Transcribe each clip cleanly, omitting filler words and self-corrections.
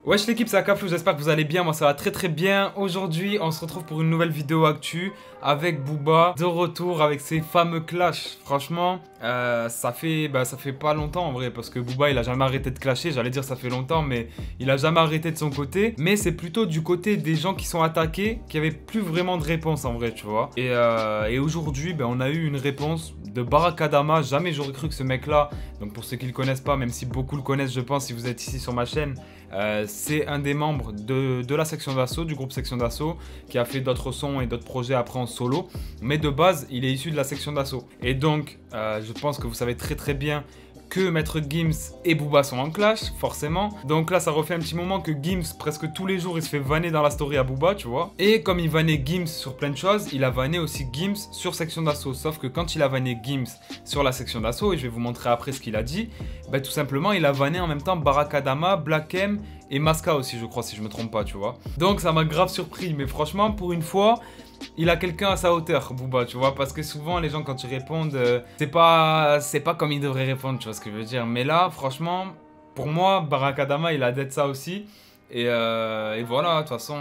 Wesh l'équipe, c'est Akaflou, j'espère que vous allez bien, moi ça va très bien. Aujourd'hui, on se retrouve pour une nouvelle vidéo actu avec Booba, de retour avec ses fameux clashs. Franchement, ça fait pas longtemps en vrai, parce que Booba il a jamais arrêté de clasher, j'allais dire ça fait longtemps, mais il a jamais arrêté de son côté. Mais c'est plutôt du côté des gens qui sont attaqués, qui avaient plus vraiment de réponse en vrai, tu vois. Et aujourd'hui, on a eu une réponse de Barak Adama. Jamais j'aurais cru que ce mec là, donc pour ceux qui le connaissent pas, même si beaucoup le connaissent je pense si vous êtes ici sur ma chaîne, c'est un des membres de la section d'assaut, du groupe section d'assaut, qui a fait d'autres sons et d'autres projets après en solo. Mais de base, il est issu de la section d'assaut. Et donc, je pense que vous savez très bien que Maître Gims et Booba sont en clash, forcément. Donc là, ça refait un petit moment que Gims, presque tous les jours, il se fait vanner dans la story à Booba, tu vois. Et comme il vannait Gims sur plein de choses, il a vanné aussi Gims sur section d'assaut. Sauf que quand il a vanné Gims sur la section d'assaut, et je vais vous montrer après ce qu'il a dit, tout simplement, il a vanné en même temps Barak Adama, Black M et Maska aussi, je crois, si je me trompe pas, tu vois. Donc ça m'a grave surpris, mais franchement, pour une fois, il a quelqu'un à sa hauteur, Booba, tu vois, parce que souvent les gens quand ils répondent, c'est pas comme ils devraient répondre, tu vois ce que je veux dire. Mais là, franchement, pour moi, Barak Adama, il a d'être ça aussi. Et voilà, de toute façon,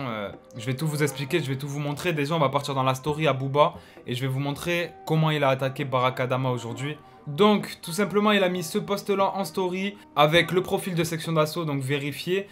je vais tout vous expliquer, je vais tout vous montrer. Déjà, on va partir dans la story à Booba et je vais vous montrer comment il a attaqué Barak Adama aujourd'hui. Donc, tout simplement, il a mis ce post-là en story avec le profil de section d'assaut, donc vérifié.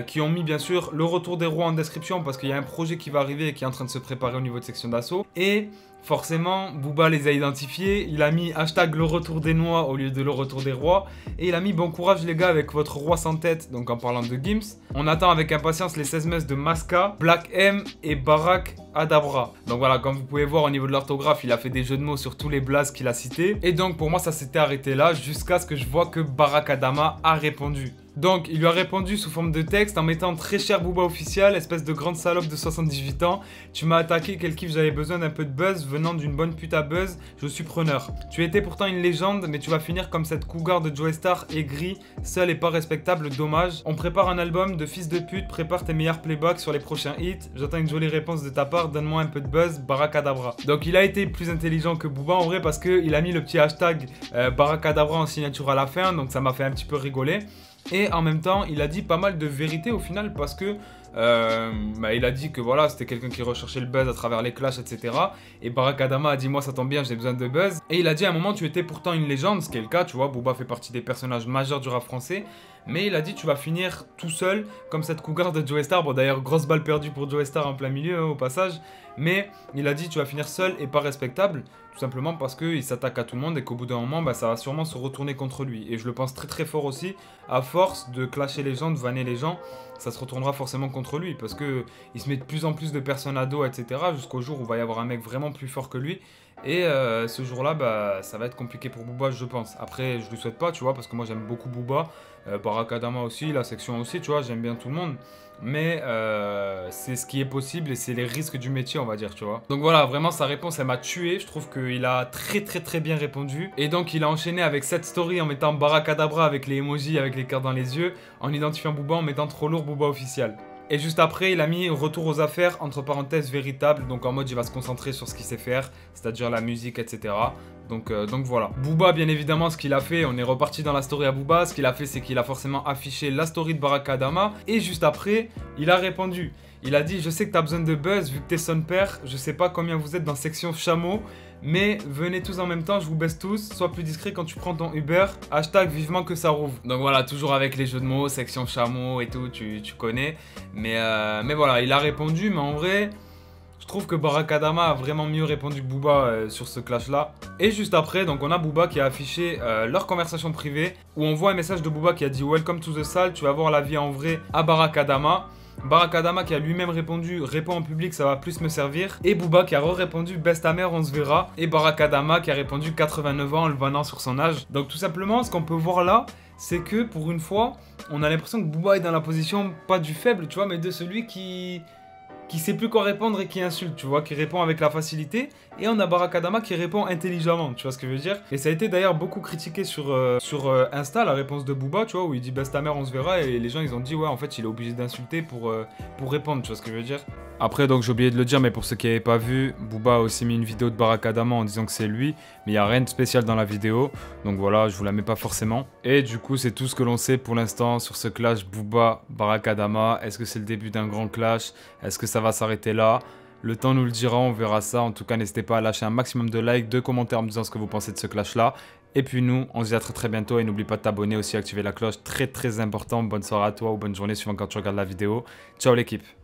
Qui ont mis bien sûr le retour des rois en description parce qu'il y a un projet qui va arriver et qui est en train de se préparer au niveau de section d'assaut. Et forcément, Booba les a identifiés. Il a mis hashtag le retour des noix au lieu de le retour des rois. Et il a mis bon courage les gars avec votre roi sans tête, donc en parlant de Gims. On attend avec impatience les 16 messes de Maska, Black M et Barak Adabra. Donc voilà, comme vous pouvez voir au niveau de l'orthographe, il a fait des jeux de mots sur tous les blazes qu'il a cités. Et donc pour moi, ça s'était arrêté là jusqu'à ce que je vois que Barak Adama a répondu. Donc, il lui a répondu sous forme de texte en mettant très cher Booba officiel, espèce de grande salope de 78 ans. Tu m'as attaqué, quel kiff, j'avais besoin d'un peu de buzz, venant d'une bonne pute à buzz, je suis preneur. Tu étais pourtant une légende, mais tu vas finir comme cette cougar de Joey Star, aigrie, seule et pas respectable, dommage. On prépare un album de fils de pute, prépare tes meilleurs playbacks sur les prochains hits. J'attends une jolie réponse de ta part, donne-moi un peu de buzz, Barakadabra. Donc, il a été plus intelligent que Booba en vrai parce qu'il a mis le petit hashtag Barakadabra en signature à la fin, donc ça m'a fait un petit peu rigoler. Et en même temps, il a dit pas mal de vérités au final parce que il a dit que voilà, c'était quelqu'un qui recherchait le buzz à travers les clashs, etc. Et Barak Adama a dit moi ça tombe bien, j'ai besoin de buzz. Et il a dit à un moment tu étais pourtant une légende, ce qui est le cas, tu vois, Booba fait partie des personnages majeurs du rap français. Mais il a dit tu vas finir tout seul comme cette cougar de Joey Star. Bon d'ailleurs grosse balle perdue pour Joey Star en plein milieu au passage. Mais il a dit tu vas finir seul et pas respectable. Tout simplement parce qu'il s'attaque à tout le monde et qu'au bout d'un moment ça va sûrement se retourner contre lui. Et je le pense très fort aussi. À force de clasher les gens, de vanner les gens, ça se retournera forcément contre lui. Parce qu'il se met de plus en plus de personnes à dos, etc. Jusqu'au jour où il va y avoir un mec vraiment plus fort que lui. Et ce jour-là, ça va être compliqué pour Booba, je pense. Après, je lui souhaite pas, tu vois, parce que moi j'aime beaucoup Booba. Barak Adama aussi, la section aussi, tu vois, j'aime bien tout le monde. Mais c'est ce qui est possible et c'est les risques du métier, on va dire, tu vois. Donc voilà, vraiment, sa réponse, elle m'a tué. Je trouve qu'il a très bien répondu. Et donc, il a enchaîné avec cette story en mettant Barak Adabra avec les emojis, avec les cœurs dans les yeux, en identifiant Booba, en mettant trop lourd Booba officiel. Et juste après, il a mis retour aux affaires, entre parenthèses, véritable. Donc en mode, il va se concentrer sur ce qu'il sait faire, c'est-à-dire la musique, etc. Donc voilà. Booba, bien évidemment, ce qu'il a fait, on est reparti dans la story à Booba. Ce qu'il a fait, c'est qu'il a forcément affiché la story de Barak Adama. Et juste après, il a répondu. Il a dit, je sais que t'as besoin de buzz, vu que t'es son père. Je sais pas combien vous êtes dans section chameau. Mais venez tous en même temps, je vous baisse tous. Sois plus discret quand tu prends ton Uber. Hashtag vivement que ça rouvre. Donc voilà, toujours avec les jeux de mots, section chameau et tout, tu connais. Mais voilà, il a répondu. Mais en vrai, je trouve que Barak Adama a vraiment mieux répondu que Booba sur ce clash-là. Et juste après, donc on a Booba qui a affiché leur conversation privée. Où on voit un message de Booba qui a dit « Welcome to the salle, tu vas voir la vie en vrai à Barak Adama ». Barak Adama qui a lui-même répondu « Réponds en public, ça va plus me servir ». Et Booba qui a répondu « Baisse ta mère, on se verra ». Et Barak Adama qui a répondu 89 ans en le vannant sur son âge. Donc tout simplement, ce qu'on peut voir là, c'est que pour une fois, on a l'impression que Booba est dans la position, pas du faible, tu vois, mais de celui qui sait plus quoi répondre et qui insulte, tu vois, qui répond avec la facilité. Et on a Barak Adama qui répond intelligemment, tu vois ce que je veux dire. Et ça a été d'ailleurs beaucoup critiqué sur Insta, la réponse de Booba, tu vois, où il dit baisse ta mère, on se verra. Et les gens, ils ont dit, ouais, en fait, il est obligé d'insulter pour répondre, tu vois ce que je veux dire. Après, donc j'ai oublié de le dire, mais pour ceux qui n'avaient pas vu, Booba a aussi mis une vidéo de Baraka Adama en disant que c'est lui, mais il n'y a rien de spécial dans la vidéo, donc voilà, je vous la mets pas forcément. Et du coup, c'est tout ce que l'on sait pour l'instant sur ce clash Booba-Baraka Adama. Est-ce que c'est le début d'un grand clash? Est-ce que ça va s'arrêter là? Le temps nous le dira, on verra ça. En tout cas, n'hésitez pas à lâcher un maximum de likes, de commentaires en me disant ce que vous pensez de ce clash-là. Et puis nous, on se dit à très très bientôt et n'oublie pas de t'abonner aussi, activer la cloche, très très important. Bonne soirée à toi ou bonne journée suivant quand tu regardes la vidéo. Ciao l'équipe!